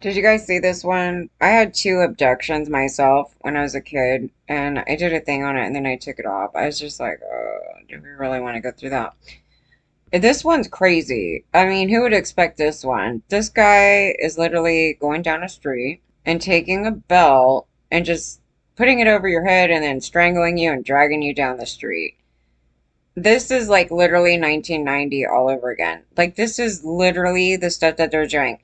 Did you guys see this one? I had two abductions myself when I was a kid, and I did a thing on it, and then I took it off. I was just like, do we really want to go through that? This one's crazy. I mean, who would expect this one? This guy is literally going down a street and taking a belt and just putting it over your head and then strangling you and dragging you down the street. This is like literally 1990 all over again. Like, this is literally the stuff that they're doing.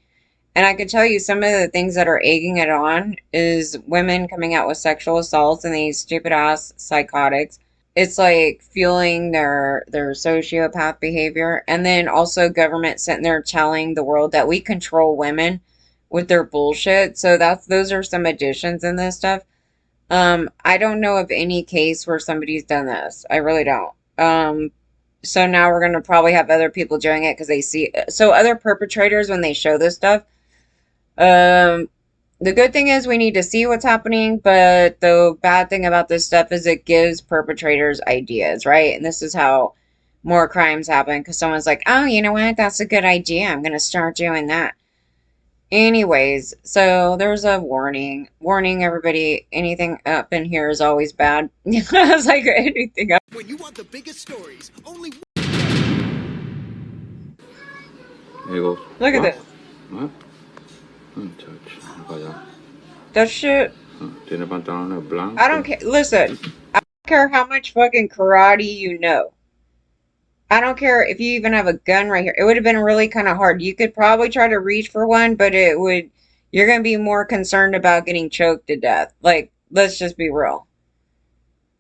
And I could tell you some of the things that are egging it on is women coming out with sexual assaults and these stupid ass psychotics. It's like fueling their sociopath behavior. And then also government sitting there telling the world that we control women with their bullshit. So those are some additions in this stuff. I don't know of any case where somebody's done this. I really don't. So now we're gonna probably have other people doing it because they see so other perpetrators when they show this stuff. Um, the good thing is we need to see what's happening, but the bad thing about this stuff is it gives perpetrators ideas, right? And this is how more crimes happen because someone's like, oh, you know what? That's a good idea. I'm going to start doing that. Anyways, so there's a warning. Warning, everybody. Anything up in here is always bad. I was like, anything up. When you want the biggest stories, only. Look at this. What? Touch. That shit. Tiene pantalones blancos. I don't care. Listen, I don't care how much fucking karate you know. I don't care if you even have a gun right here. It would have been really kind of hard. You could probably try to reach for one, but you're going to be more concerned about getting choked to death. Like, let's just be real.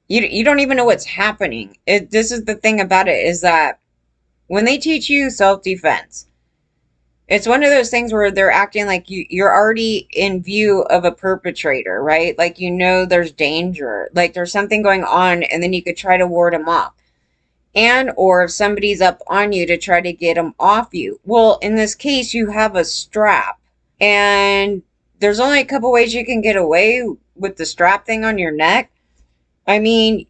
You don't even know what's happening. This is the thing about it is that when they teach you self-defense, it's one of those things where they're acting like you're already in view of a perpetrator, right? Like, you know, there's danger, like there's something going on, and then you could try to ward them off. And or if somebody's up on you to try to get them off you. Well, in this case, you have a strap, and there's only a couple ways you can get away with the strap thing on your neck. I mean,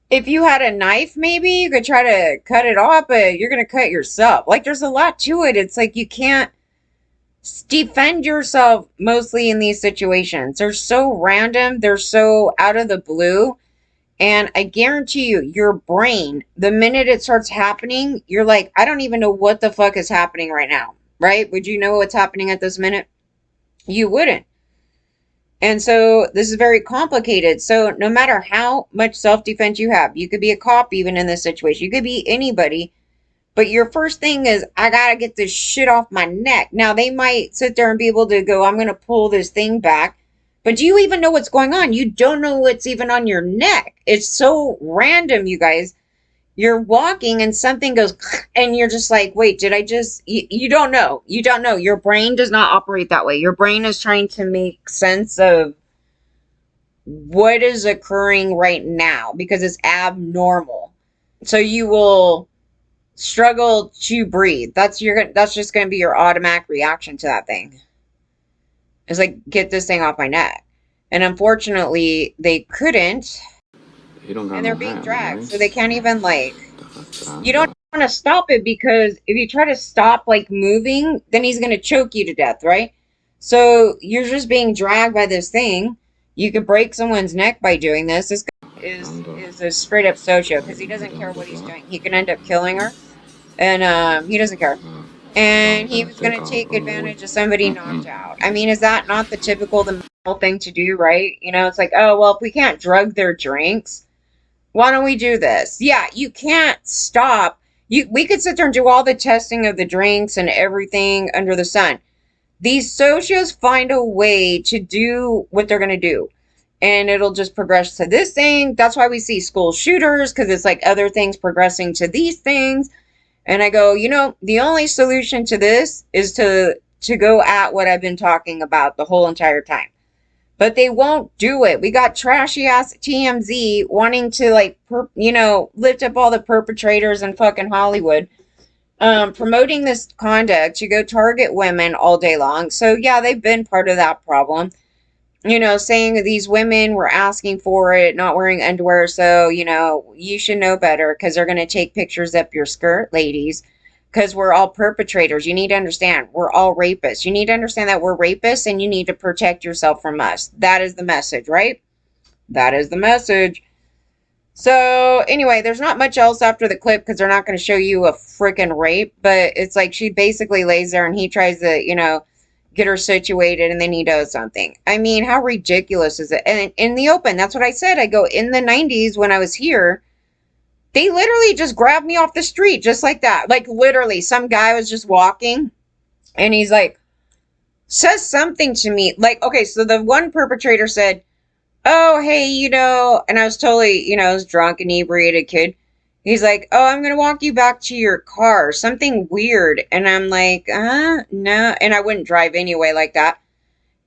if you had a knife, maybe you could try to cut it off, but you're going to cut yourself. Like, there's a lot to it. It's like you can't defend yourself mostly in these situations. They're so random. They're so out of the blue. And I guarantee you, your brain, the minute it starts happening, you're like, I don't even know what the fuck is happening right now, right? Would you know what's happening at this minute? You wouldn't. And so this is very complicated. So no matter how much self-defense you have, you could be a cop even in this situation. You could be anybody. But your first thing is, I got to get this shit off my neck. Now, they might sit there and be able to go, I'm going to pull this thing back. But do you even know what's going on? You don't know what's even on your neck. It's so random, you guys. You're walking and something goes, and you're just like, wait, did I just, you don't know. You don't know. Your brain does not operate that way. Your brain is trying to make sense of what is occurring right now because it's abnormal. So you will struggle to breathe. That's just going to be your automatic reaction to that thing. It's like, get this thing off my neck. And unfortunately, they couldn't. And they're being dragged. So they can't even, like, you don't want to stop it because if you try to stop, like, moving, then he's going to choke you to death, right? So you're just being dragged by this thing. You could break someone's neck by doing this. This guy is a straight up socio because he doesn't care what he's doing. He can end up killing her. And he doesn't care. And he was going to take advantage of somebody knocked out. I mean, is that not the typical, the male thing to do, right? You know, it's like, oh, well, if we can't drug their drinks, why don't we do this? Yeah, you can't stop. We could sit there and do all the testing of the drinks and everything under the sun. These socios find a way to do what they're going to do. And it'll just progress to this thing. That's why we see school shooters, because it's like other things progressing to these things. And I go, you know, the only solution to this is to go at what I've been talking about the whole entire time. But they won't do it. We got trashy ass TMZ wanting to, like, lift up all the perpetrators in fucking Hollywood, promoting this conduct to go target women all day long. So yeah, they've been part of that problem. You know, saying that these women were asking for it, not wearing underwear. So, you know, you should know better because they're going to take pictures up your skirt, ladies. because we're all perpetrators. You need to understand we're all rapists. You need to understand that we're rapists and you need to protect yourself from us. That is the message, right? That is the message. So anyway, there's not much else after the clip because they're not going to show you a freaking rape, but it's like she basically lays there and he tries to, get her situated and then he does something. I mean, how ridiculous is it? And in the open, that's what I said. I go, in the 90s when I was here, they literally just grabbed me off the street just like that. Like literally, some guy was just walking and he's like, says something to me. Like, okay, so the one perpetrator said, oh, hey, and I was totally, I was drunk, inebriated kid. He's like, oh, I'm going to walk you back to your car. Something weird. And I'm like, no. And I wouldn't drive anyway like that.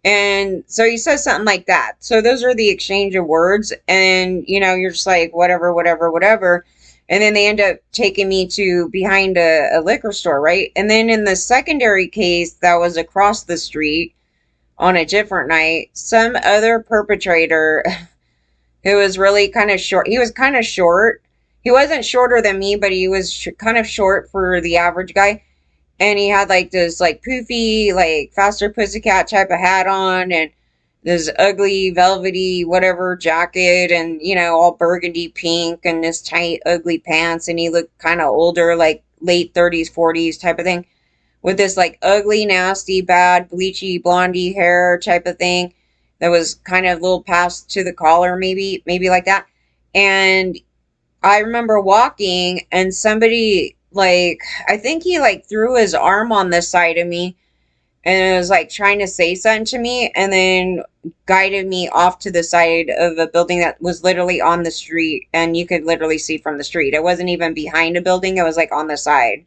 And so he says something like that. So those are the exchange of words. And, you're just like, whatever, whatever, whatever. And then they end up taking me to behind a liquor store, right? And then in the secondary case that was across the street, on a different night, some other perpetrator who was really kind of short. He was kind of short. He wasn't shorter than me, but he was kind of short for the average guy. And he had like this like poofy, like Faster Pussycat type of hat on and this ugly velvety whatever jacket and, all burgundy pink and this tight ugly pants. And he looked kind of older, like late 30s, 40s type of thing, with this like ugly, nasty, bad, bleachy, blondie hair type of thing that was kind of a little past to the collar, maybe like that. And I remember walking and somebody like, I think he like threw his arm on the side of me and was like trying to say something to me and then guided me off to the side of a building that was literally on the street and you could literally see from the street. It wasn't even behind a building. It was like on the side.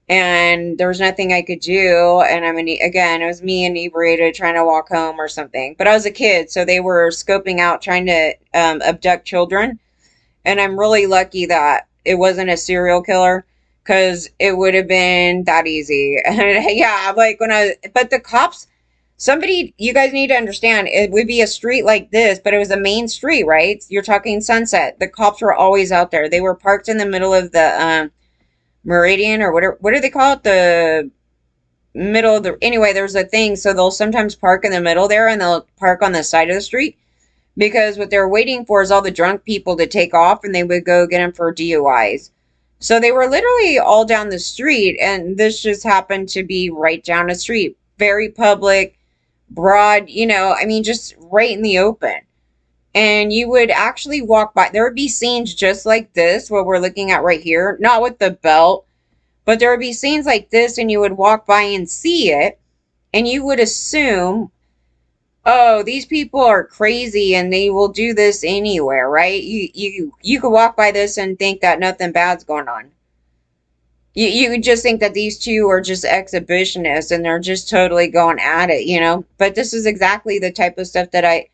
And there was nothing I could do. And again, it was me inebriated trying to walk home or something. But I was a kid, so they were scoping out trying to abduct children. And I'm really lucky that it wasn't a serial killer because it would have been that easy. Yeah, like but the cops, you guys need to understand, it would be a street like this, but it was a main street, right? You're talking Sunset. The cops were always out there. They were parked in the middle of the Meridian or what do they call it? The middle of anyway, there's a thing. So they'll sometimes park in the middle there and they'll park on the side of the street because what they're waiting for is all the drunk people to take off and they would go get them for DUIs. So they were literally all down the street and this just happened to be right down the street. Very public, broad, just right in the open. And you would actually walk by. There would be scenes just like this, what we're looking at right here. Not with the belt, but there would be scenes like this and you would walk by and see it. And you would assume, oh, these people are crazy and they will do this anywhere, right? You could walk by this and think that nothing bad's going on. You would just think that these two are just exhibitionists and they're just totally going at it, But this is exactly the type of stuff that I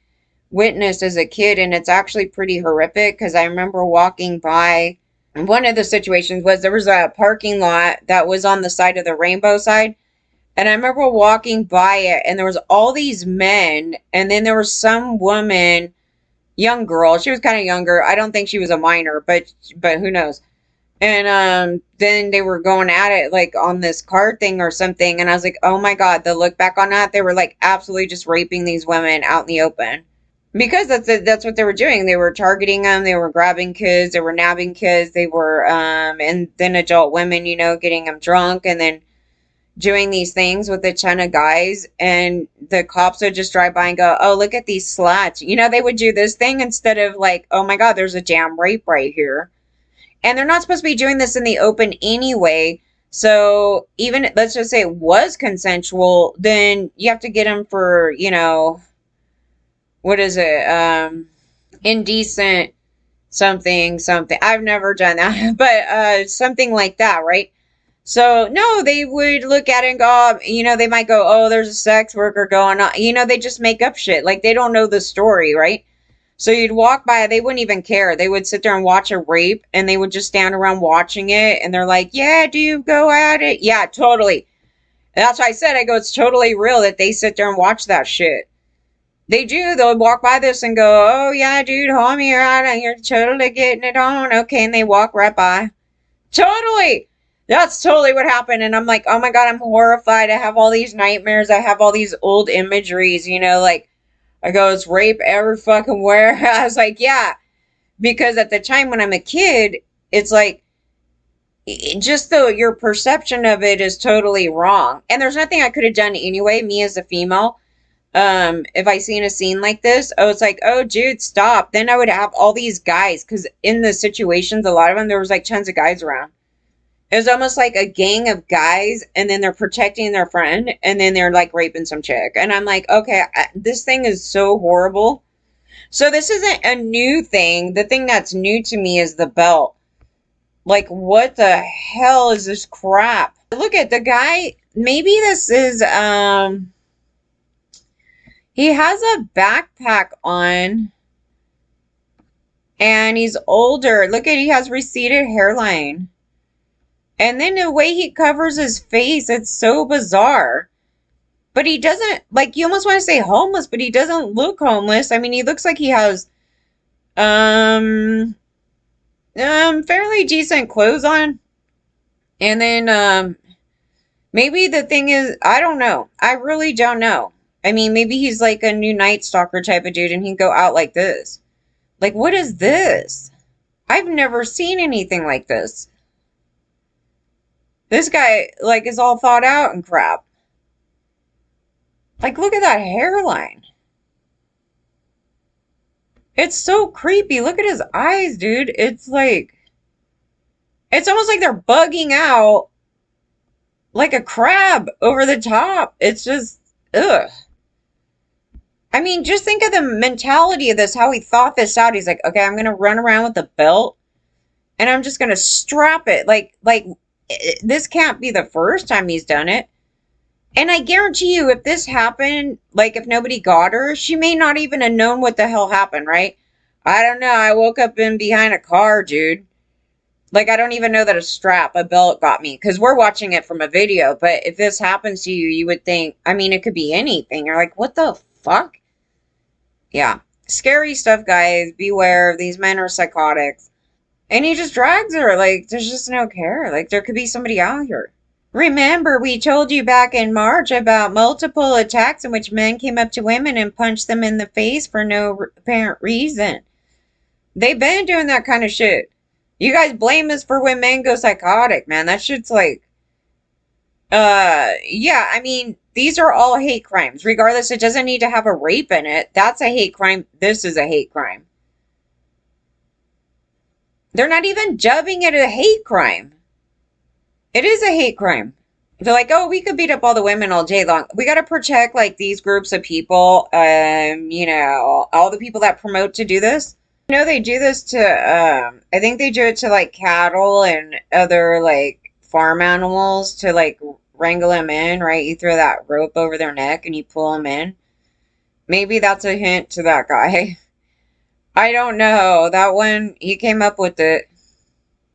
witnessed as a kid, and it's actually pretty horrific because I remember walking by. One of the situations was there was a parking lot that was on the side of the rainbow side, and I remember walking by it and there was all these men and then there was some woman, young girl, she was kind of younger, I don't think she was a minor, but who knows. And then they were going at it like on this card thing or something, and I was like, oh my god, the look back on that, they were like absolutely just raping these women out in the open. Because that's what they were doing. They were targeting them. They were grabbing kids. They were nabbing kids. They were, and then adult women, getting them drunk and then doing these things with a ton of guys. And the cops would just drive by and go, oh, look at these sluts. They would do this thing instead of like, oh my God, there's a damn rape right here. And they're not supposed to be doing this in the open anyway. So even, let's just say it was consensual, then you have to get them for, what is it? Indecent something. I've never done that, but something like that, right? So no, they would look at it and go, they might go, oh, there's a sex worker going on. They just make up shit. Like they don't know the story, right? So you'd walk by, they wouldn't even care. They would sit there and watch a rape and they would just stand around watching it. And they're like, yeah, dude, go at it. Yeah, totally. And that's why I said, it's totally real that they sit there and watch that shit. They do. They'll walk by this and go, oh, yeah, dude, homie, you're totally getting it on. Okay, and they walk right by. Totally. That's totally what happened. And I'm like, oh my God, I'm horrified. I have all these nightmares. I have all these old imageries, like I go, it's rape every fucking where. I was like, yeah, because at the time when I'm a kid, it's like, just though your perception of it is totally wrong. And there's nothing I could have done anyway, me as a female. If I seen a scene like this, I was like, oh, dude, stop. Then I would have all these guys, because in the situations, a lot of them, there was like tons of guys around. It was almost like a gang of guys, and then they're protecting their friend, and then they're like raping some chick. And I'm like, okay, this thing is so horrible. So this isn't a new thing. The thing that's new to me is the belt. Like, what the hell is this crap? Look at the guy. Maybe this is, he has a backpack on, and he's older. Look at, he has receded hairline. And then the way he covers his face, it's so bizarre. But he doesn't, like, you almost want to say homeless, but he doesn't look homeless. I mean, he looks like he has, fairly decent clothes on. And then, maybe the thing is, I don't know. I really don't know. I mean, maybe he's like a new Night Stalker type of dude and he'd go out like this. Like, what is this? I've never seen anything like this. This guy, like, is all thought out and crap. Like, look at that hairline. It's so creepy. Look at his eyes, dude. It's like, it's almost like they're bugging out like a crab over the top. It's just, ugh. I mean, just think of the mentality of this, how he thought this out. He's like, okay, I'm going to run around with a belt and I'm just going to strap it. Like, this can't be the first time he's done it. And I guarantee you, if this happened, like if nobody got her, she may not even have known what the hell happened, right? I don't know. I woke up in behind a car, dude. Like, I don't even know that a belt got me, because we're watching it from a video. But if this happens to you, you would think, I mean, it could be anything. You're like, what the fuck? Yeah. Scary stuff, guys. Beware. These men are psychotics. And he just drags her. Like, there's just no care. Like, there could be somebody out here. Remember, we told you back in March about multiple attacks in which men came up to women and punched them in the face for no apparent reason. They've been doing that kind of shit. You guys blame us for when men go psychotic, man. That shit's like, yeah, I mean, these are all hate crimes. Regardless, it doesn't need to have a rape in it. That's a hate crime. This is a hate crime. They're not even dubbing it a hate crime. It is a hate crime. They're like, oh, we could beat up all the women all day long. We got to protect, like, these groups of people, all the people that promote to do this. You know, they do this to, I think they do it to, like, cattle and other, like, farm animals to, like, wrangle them in, right? You throw that rope over their neck and you pull them in. Maybe that's a hint to that guy. I don't know. That one, he came up with it.